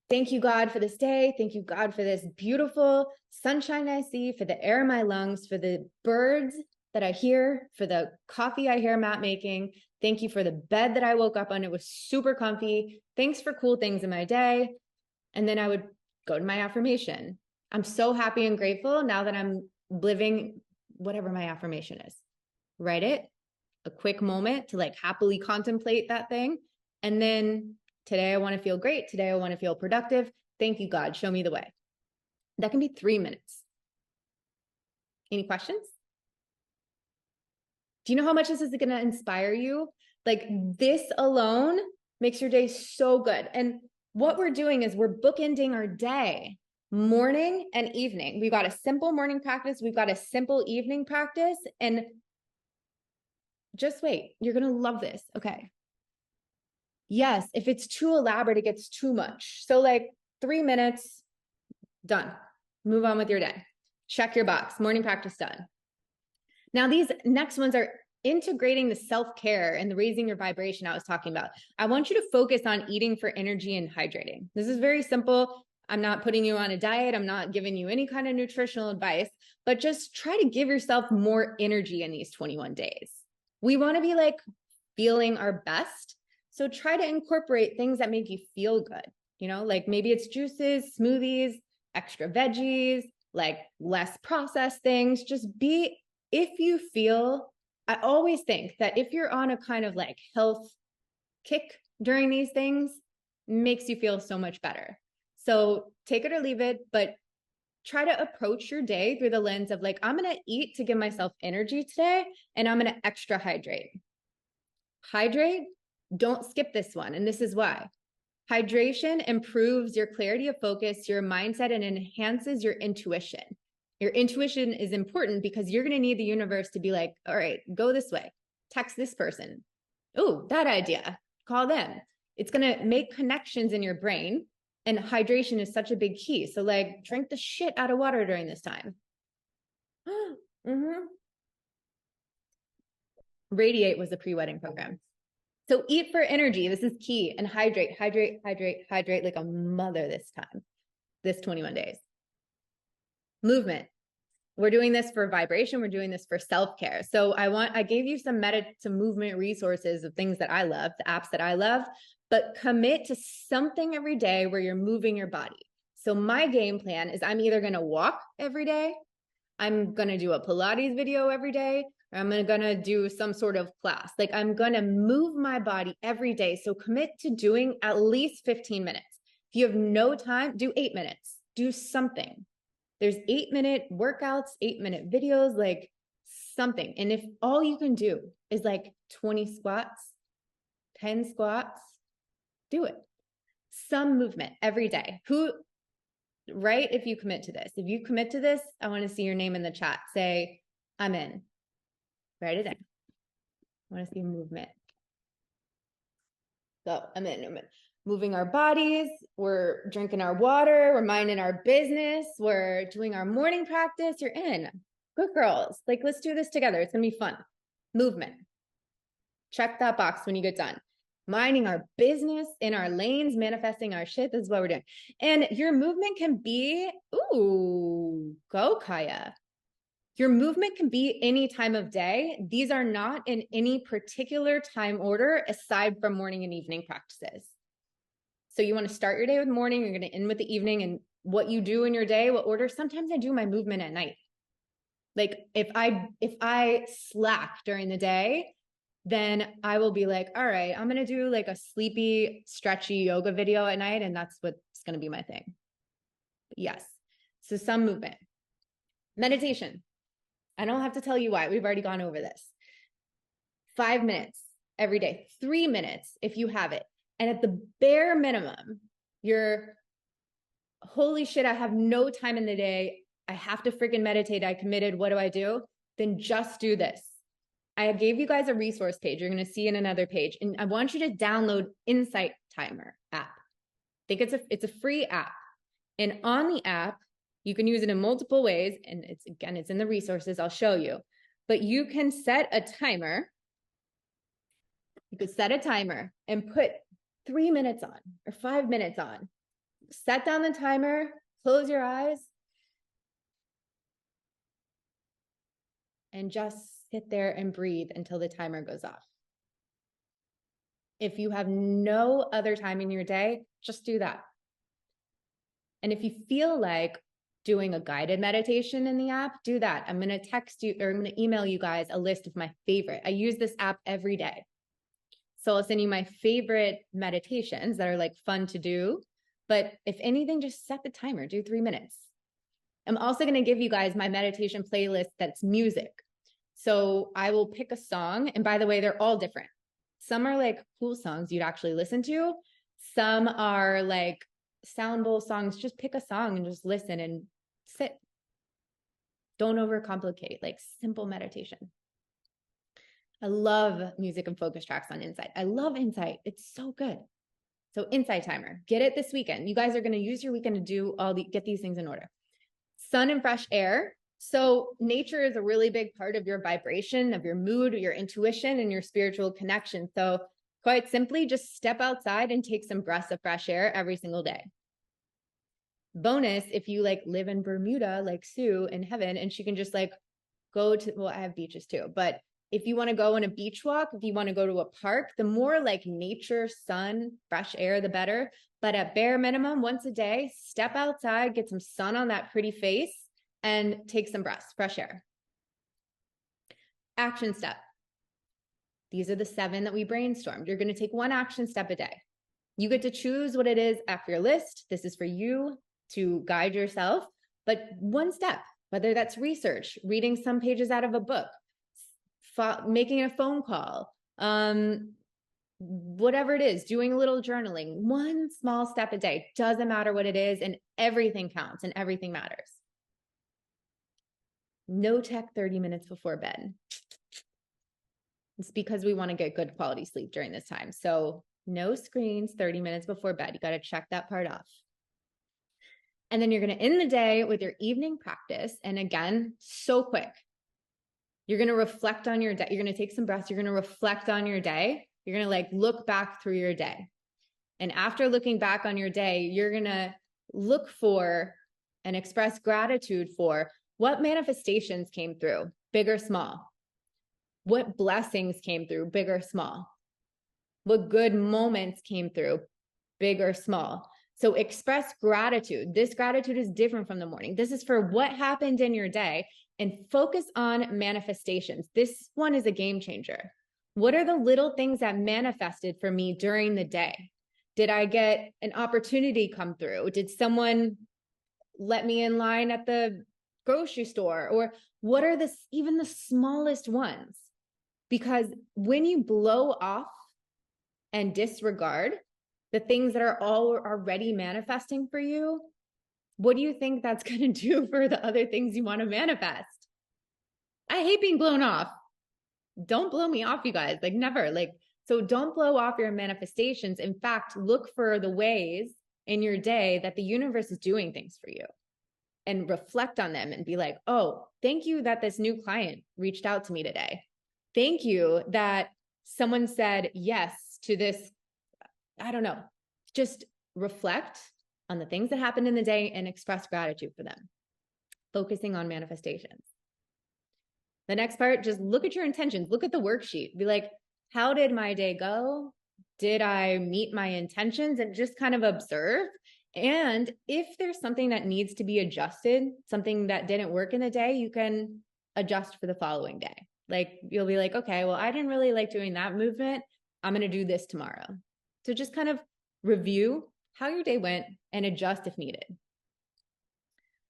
Thank you, God, for this day. Thank you, God, for this beautiful sunshine I see, for the air in my lungs, for the birds that I hear, for the coffee I hear Matt making. Thank you for the bed that I woke up on. It was super comfy. Thanks for cool things in my day. And then I would go to my affirmation. I'm so happy and grateful now that I'm living whatever my affirmation is. Write it, a quick moment to like happily contemplate that thing. And then today I want to feel great. Today I want to feel productive. Thank you, God. Show me the way. That can be 3 minutes. Any questions? Do you know how much this is going to inspire you? Like this alone makes your day so good. And what we're doing is we're bookending our day, morning and evening. We've got a simple morning practice. We've got a simple evening practice. And just wait, you're going to love this. Okay. Yes, if it's too elaborate, it gets too much. So like 3 minutes, done. Move on with your day. Check your box. Morning practice done. Now, these next ones are integrating the self-care and the raising your vibration I was talking about. I want you to focus on eating for energy and hydrating. This is very simple. I'm not putting you on a diet. I'm not giving you any kind of nutritional advice, but just try to give yourself more energy in these 21 days. We want to be like feeling our best. So try to incorporate things that make you feel good. You know, like maybe it's juices, smoothies, extra veggies, like less processed things. Just be, if you feel, I always think that if you're on a kind of like health kick during these things, makes you feel so much better. So take it or leave it, but try to approach your day through the lens of like, I'm going to eat to give myself energy today, and I'm going to extra hydrate. Hydrate, don't skip this one. And this is why. Hydration improves your clarity of focus, your mindset, and enhances your intuition. Your intuition is important because you're going to need the universe to be like, all right, go this way, text this person. Oh, that idea, call them. It's going to make connections in your brain. And hydration is such a big key. So like drink the shit out of water during this time. Mm-hmm. Radiate was the pre-wedding program. So eat for energy. This is key. And hydrate like a mother this time, this 21 days. Movement. We're doing this for vibration. We're doing this for self-care. So I gave you some movement resources of things that I love, the apps that I love, but commit to something every day where you're moving your body. So my game plan is I'm either going to walk every day, I'm going to do a Pilates video every day, or I'm going to do some sort of class. Like I'm going to move my body every day. So commit to doing at least 15 minutes. If you have no time, do 8 minutes, do something. There's 8-minute workouts, 8-minute videos, like something. And if all you can do is like 20 squats, 10 squats, do it. Some movement every day. Right? If you commit to this, I want to see your name in the chat. Say, I'm in. Write it in. I want to see movement. So I'm in. Moving our bodies, we're drinking our water, we're minding our business, we're doing our morning practice. You're in. Good girls. Like, let's do this together. It's gonna be fun. Movement. Check that box when you get done. Minding our business in our lanes, manifesting our shit. This is what we're doing. And your movement can be, go Kaya. Your movement can be any time of day. These are not in any particular time order aside from morning and evening practices. So you want to start your day with morning, you're going to end with the evening, and what you do in your day, what order. Sometimes I do my movement at night. Like if I slack during the day, then I will be like, all right, I'm going to do like a sleepy, stretchy yoga video at night. And that's what's going to be my thing. But yes. So some movement. Meditation. I don't have to tell you why. We've already gone over this. 5 minutes every day, 3 minutes if you have it. And at the bare minimum, you're, holy shit, I have no time in the day. I have to freaking meditate. I committed. What do I do? Then just do this. I gave you guys a resource page. You're going to see in another page. And I want you to download Insight Timer app. I think it's a free app. And on the app, you can use it in multiple ways. And it's in the resources. I'll show you. But you can set a timer. You could set a timer and put 3 minutes on or 5 minutes on. Set down the timer, close your eyes, and just sit there and breathe until the timer goes off. If you have no other time in your day, just do that. And if you feel like doing a guided meditation in the app, do that. I'm going to text you or I'm going to email you guys a list of my favorite. I use this app every day. So I'll send you my favorite meditations that are like fun to do. But if anything, just set the timer, do 3 minutes. I'm also going to give you guys my meditation playlist that's music. So I will pick a song. And by the way, they're all different. Some are like cool songs you'd actually listen to. Some are like sound bowl songs. Just pick a song and just listen and sit. Don't overcomplicate, like simple meditation. I love music and focus tracks on Insight. I love Insight. It's so good. So Insight Timer, get it this weekend. You guys are going to use your weekend to do get these things in order. Sun and fresh air. So nature is a really big part of your vibration, of your mood, your intuition, and your spiritual connection. So quite simply, just step outside and take some breaths of fresh air every single day. Bonus, if you like live in Bermuda, like Sue in heaven, and she can just like go to, well, I have beaches too, but If you want to go on a beach walk, if you want to go to a park, the more like nature, sun, fresh air, the better. But at bare minimum, once a day, step outside, get some sun on that pretty face, and take some breaths, fresh air. Action step. These are the 7 that we brainstormed. You're going to take one action step a day. You get to choose what it is off your list. This is for you to guide yourself, but one step, whether that's research, reading some pages out of a book, making a phone call, whatever it is, doing a little journaling, one small step a day, doesn't matter what it is, and everything counts and everything matters. No tech 30 minutes before bed. It's because we want to get good quality sleep during this time. So no screens 30 minutes before bed. You got to check that part off. And then you're going to end the day with your evening practice. And again, so quick. You're going to reflect on your day. You're going to take some breaths. You're going to reflect on your day. You're going to like look back through your day. And after looking back on your day, you're going to look for and express gratitude for what manifestations came through, big or small. What blessings came through, big or small. What good moments came through, big or small. So express gratitude. This gratitude is different from the morning. This is for what happened in your day, and focus on manifestations. This one is a game changer. What are the little things that manifested for me during the day? Did I get an opportunity come through? Did someone let me in line at the grocery store? Or what are even the smallest ones? Because when you blow off and disregard the things that are already manifesting for you, what do you think that's going to do for the other things you want to manifest? I hate being blown off. Don't blow me off, you guys. Like never. So don't blow off your manifestations. In fact, look for the ways in your day that the universe is doing things for you, and reflect on them and be like, oh, thank you that this new client reached out to me today. Thank you that someone said yes to this. I don't know. Just reflect on the things that happened in the day and express gratitude for them. Focusing on manifestations. The next part, just look at your intentions. Look at the worksheet. Be like, how did my day go? Did I meet my intentions? And just kind of observe. And if there's something that needs to be adjusted, something that didn't work in the day, you can adjust for the following day. Like you'll be like, okay, well, I didn't really like doing that movement. I'm going to do this tomorrow. So just kind of review how your day went and adjust if needed.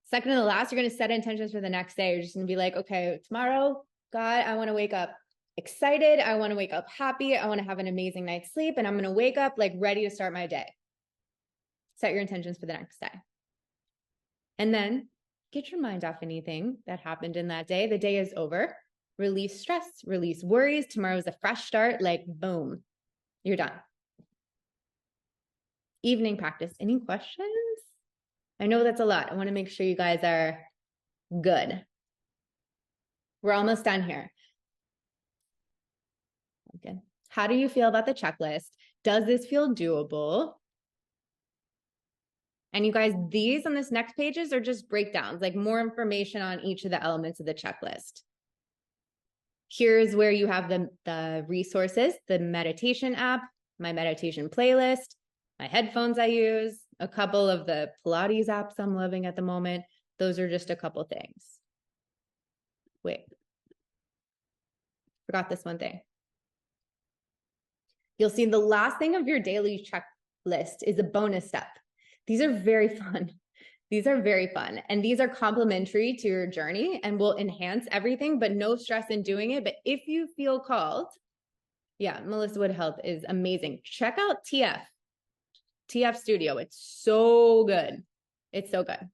Second to the last, you're going to set intentions for the next day. You're just going to be like, okay, tomorrow, God, I want to wake up excited. I want to wake up happy. I want to have an amazing night's sleep. And I'm going to wake up like ready to start my day. Set your intentions for the next day. And then get your mind off anything that happened in that day. The day is over. Release stress, release worries. Tomorrow's a fresh start. Like, boom, you're done. Evening practice. Any questions? I know that's a lot. I want to make sure you guys are good. We're almost done here. Okay. How do you feel about the checklist? Does this feel doable? And you guys, these on this next pages are just breakdowns, like more information on each of the elements of the checklist. Here's where you have the resources, the meditation app, my meditation playlist, my headphones I use, a couple of the Pilates apps I'm loving at the moment. Those are just a couple things. Wait, forgot this one thing. You'll see the last thing of your daily checklist is a bonus step. These are very fun. These are very fun. And these are complementary to your journey and will enhance everything, but no stress in doing it. But if you feel called, yeah, Melissa Wood Health is amazing. Check out TF Studio. It's so good. It's so good.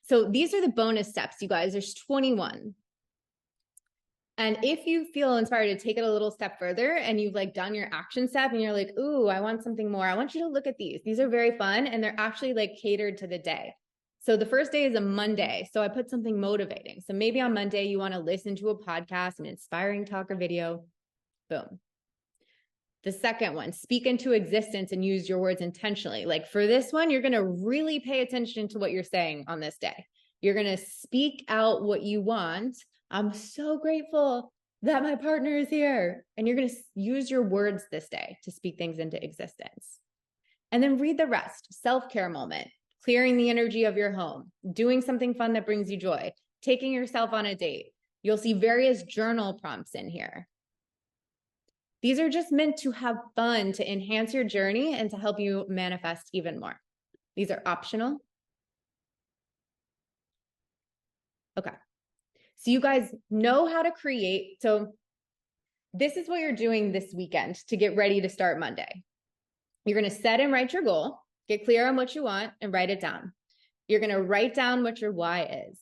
So these are the bonus steps, you guys. There's 21. And if you feel inspired to take it a little step further and you've like done your action step and you're like, ooh, I want something more. I want you to look at these. These are very fun and they're actually like catered to the day. So the first day is a Monday. So I put something motivating. So maybe on Monday, you want to listen to a podcast, an inspiring talk or video. Boom. The second one, speak into existence and use your words intentionally. Like for this one, you're going to really pay attention to what you're saying on this day. You're going to speak out what you want. I'm so grateful that my partner is here. And you're going to use your words this day to speak things into existence. And then read the rest. Self-care moment, clearing the energy of your home, doing something fun that brings you joy, taking yourself on a date. You'll see various journal prompts in here. These are just meant to have fun, to enhance your journey and to help you manifest even more. These are optional. Okay. So you guys know how to create. So this is what you're doing this weekend to get ready to start Monday. You're going to set and write your goal, get clear on what you want and write it down. You're going to write down what your why is.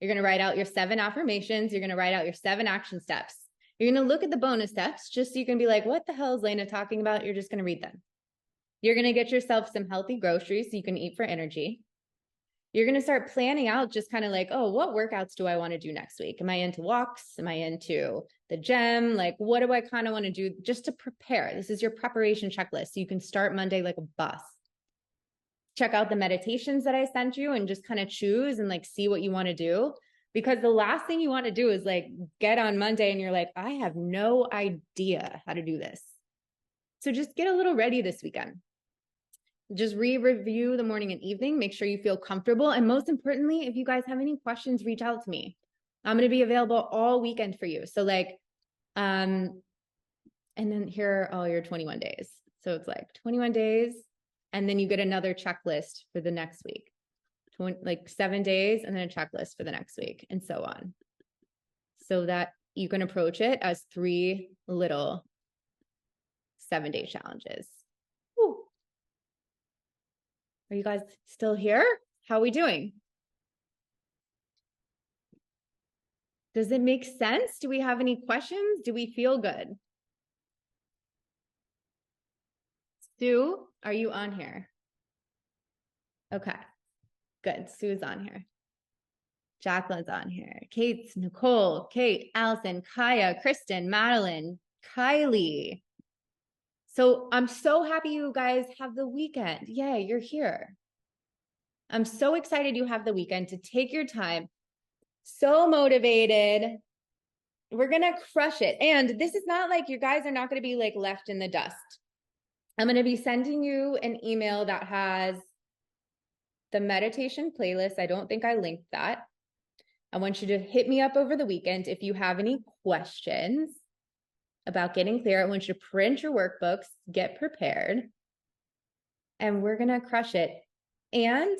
You're going to write out your 7 affirmations. You're going to write out your 7 action steps. You're going to look at the bonus steps just so you can be like, what the hell is Lena talking about? You're just going to read them. You're going to get yourself some healthy groceries so you can eat for energy. You're going to start planning out just kind of like, oh, what workouts do I want to do next week? Am I into walks? Am I into the gym? Like, what do I kind of want to do just to prepare? This is your preparation checklist. So you can start Monday like a boss. Check out the meditations that I sent you and just kind of choose and like see what you want to do. Because the last thing you want to do is like get on Monday and you're like, I have no idea how to do this. So just get a little ready this weekend. Just review the morning and evening, make sure you feel comfortable. And most importantly, if you guys have any questions, reach out to me. I'm going to be available all weekend for you. So like, and then here are all your 21 days. So it's like 21 days. And then you get another checklist for the next week, like 7 days, and then a checklist for the next week and so on. So that you can approach it as 3 little 7-day challenges. Woo. Are you guys still here? How are we doing? Does it make sense? Do we have any questions? Do we feel good? Sue, are you on here? Okay, good. Sue's on here. Jacqueline's on here. Kate, Nicole, Kate, Allison, Kaya, Kristen, Madeline, Kylie. So I'm so happy you guys have the weekend. Yay, you're here. I'm so excited you have the weekend to take your time. So motivated. We're going to crush it. And this is not like you guys are not going to be like left in the dust. I'm going to be sending you an email that has the meditation playlist. I don't think I linked that. I want you to hit me up over the weekend if you have any questions about getting clear. I want you to print your workbooks, get prepared, and we're going to crush it. And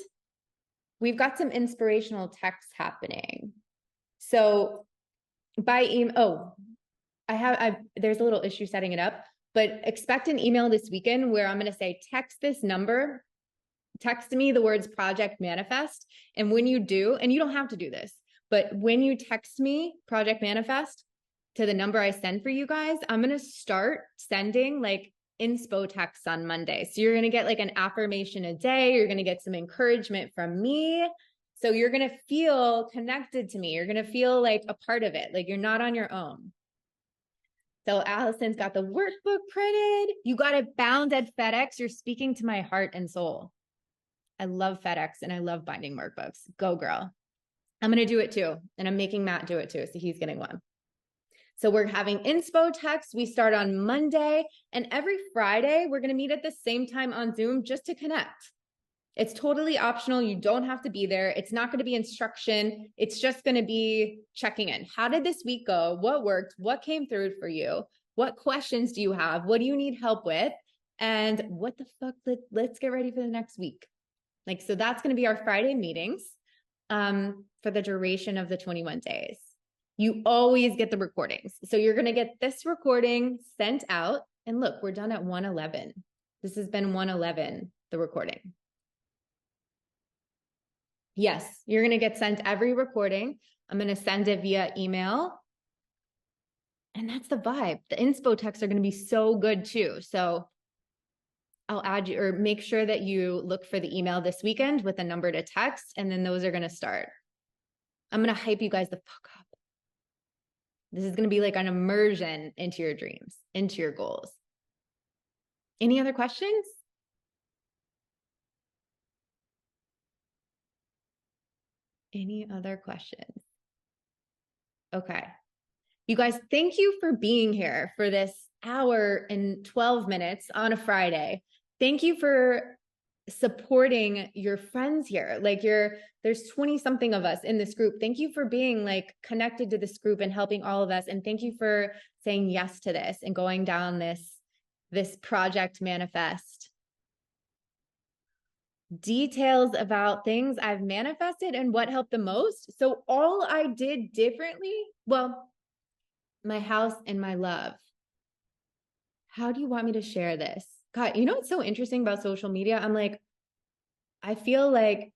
we've got some inspirational texts happening. So by email, there's a little issue setting it up, but expect an email this weekend where I'm going to say, text this number, text me the words Project Manifest. And when you do, and you don't have to do this, but when you text me Project Manifest to the number I send for you guys, I'm going to start sending like inspo texts on Monday. So you're going to get like an affirmation a day. You're going to get some encouragement from me. So you're going to feel connected to me. You're going to feel like a part of it. Like you're not on your own. So Allison's got the workbook printed. You got it bound at FedEx. You're speaking to my heart and soul. I love FedEx and I love binding workbooks. Go girl. I'm going to do it too. And I'm making Matt do it too. So he's getting one. So we're having inspo texts. We start on Monday and every Friday, we're going to meet at the same time on Zoom just to connect. It's totally optional. You don't have to be there. It's not going to be instruction. It's just going to be checking in. How did this week go? What worked? What came through for you? What questions do you have? What do you need help with? And what the fuck? Let's get ready for the next week. Like, so that's going to be our Friday meetings for the duration of the 21 days. You always get the recordings. So you're going to get this recording sent out. And look, we're done at 1:11. This has been 1:11, the recording. Yes, you're going to get sent every recording. I'm going to send it via email. And that's the vibe. The inspo texts are going to be so good too. So I'll add you or make sure that you look for the email this weekend with a number to text. And then those are going to start. I'm going to hype you guys the fuck up. This is going to be like an immersion into your dreams, into your goals. Any other questions? Any other questions? Okay. You guys, thank you for being here for this hour and 12 minutes on a Friday. Thank you for supporting your friends here. Like there's 20 something of us in this group. Thank you for being like connected to this group and helping all of us. And thank you for saying yes to this and going down this project manifest. Details about things I've manifested and what helped the most. So all I did differently, well, my house and my love. How do you want me to share this? God, you know what's so interesting about social media? I'm like, I feel like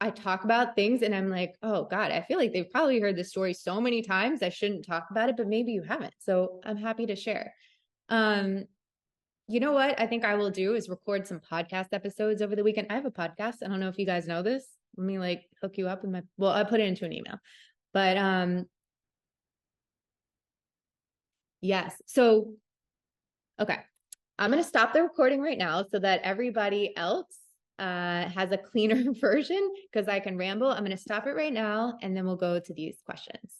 I talk about things and I'm like, oh God, I feel like they've probably heard this story so many times. I shouldn't talk about it, but maybe you haven't. So I'm happy to share. You know what I think I will do is record some podcast episodes over the weekend. I have a podcast. I don't know if you guys know this. Let me like hook you up in well, I put it into an email. But yes. So okay. I'm going to stop the recording right now so that everybody else has a cleaner version because I can ramble. I'm going to stop it right now and then we'll go to these questions.